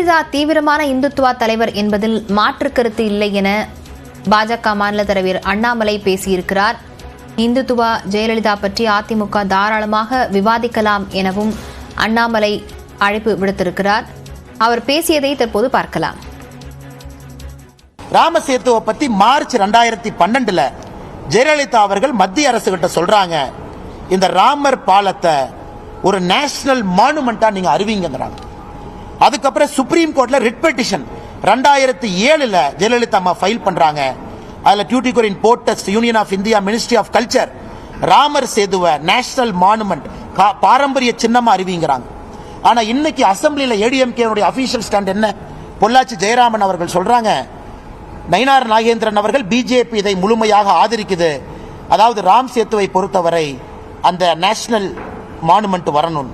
ஜெயலலிதா தீவிரமான இந்துத்துவா தலைவர் என்பதில் மாற்று கருத்து இல்லை என பாஜக மாநில தலைவர் அண்ணாமலை பேசியிருக்கிறார். இந்துத்துவா ஜெயலலிதா பற்றி அதிமுக தாராளமாக விவாதிக்கலாம் எனவும் அண்ணாமலை அழைப்பு விடுத்திருக்கிறார். அவர் பேசியதை தற்போது பார்க்கலாம். ராமசேத்துவை பத்தி மார்ச் 2012 ஜெயலலிதா அவர்கள் மத்திய அரசு கிட்ட சொல்றாங்க, இந்த ராமர் பாலத்தை ஒரு நேஷனல் மானுமெண்டா நீங்க அறிவிங்கிறாங்க. அதுக்கப்புறம் சுப்ரீம் கோர்ட்ல ரிட் பெட்டிஷன் 2007 ஜெயலலிதா அம்மா ஃபைல் பண்றாங்க. அதுல Tuticorin port trust union of India ministry of culture Ramar சேதுவை நேஷனல் மானுமெண்ட் பாரம்பரிய சின்னமா அறிவிங்கிறாங்க. ஆனா இன்னைக்கு அசம்பிளியில ஏடிஎம்கே அபிஷியல் ஸ்டாண்ட் என்ன? பொள்ளாச்சி ஜெயராமன் அவர்கள் சொல்றாங்க, நயினார் நாகேந்திரன் அவர்கள் பிஜேபி இதை முழுமையாக ஆதரிக்குது. அதாவது ராம் சேத்துவை பொறுத்தவரை அந்த நேஷனல் மானுமெண்ட் வரணும்.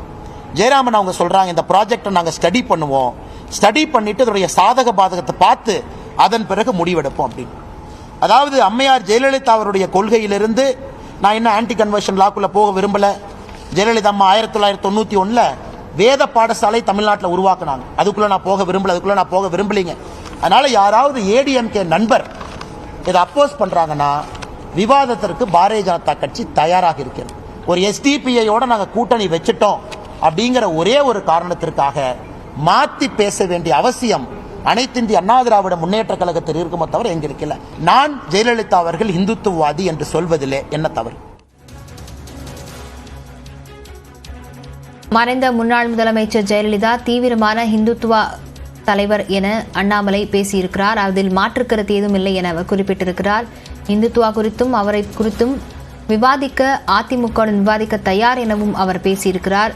ஜெயராமன் அவங்க சொல்றாங்க, இந்த ப்ராஜெக்டை நாங்கள் ஸ்டடி பண்ணுவோம், ஸ்டடி பண்ணிட்டு அதனுடைய சாதக பாதகத்தை பார்த்து அதன் பிறகு முடிவெடுப்போம் அப்படின்னு. அதாவது அம்மையார் ஜெயலலிதா அவருடைய கொள்கையிலிருந்து நான் என்ன ஆன்டி கன்வர்ஷன் லாக்குள்ள போக விரும்பல. ஜெயலலிதா அம்மா 1991 வேத பாடசாலை தமிழ்நாட்டில் உருவாக்குனாங்க. அதுக்குள்ள நான் போக விரும்பலீங்க. அதனால யாராவது ஏடிஎம்கே நண்பர் இதை அப்போஸ் பண்றாங்கன்னா விவாதத்திற்கு பாரதிய ஜனதா கட்சி தயாராக இருக்கிறது. ஒரு எஸ்டிபிஐயோட நாங்கள் கூட்டணி வச்சுட்டோம் அப்படிங்கிற ஒரே ஒரு காரணத்திற்காக மாத்தி பேச வேண்டிய அவசியம் அனைத்து இந்திய அண்ணா திராவிட முன்னேற்ற கழகத்தில் இருக்குமோ தவிர எங்க இருக்கல. நான் ஜெயலலிதா அவர்கள் இந்துத்துவவாதி என்று சொல்வதிலே என்ன தவறு? மறைந்த முன்னாள் முதலமைச்சர் ஜெயலலிதா தீவிரமான இந்துத்துவா தலைவர் என அண்ணாமலை பேசியிருக்கிறார். அதில் மாற்று கருத்து ஏதும் இல்லை என அவர் குறிப்பிட்டிருக்கிறார். இந்துத்துவா குறித்தும் அவரை குறித்தும் விவாதிக்க அதிமுகவுடன் விவாதிக்க தயார் எனவும் அவர் பேசியிருக்கிறார்.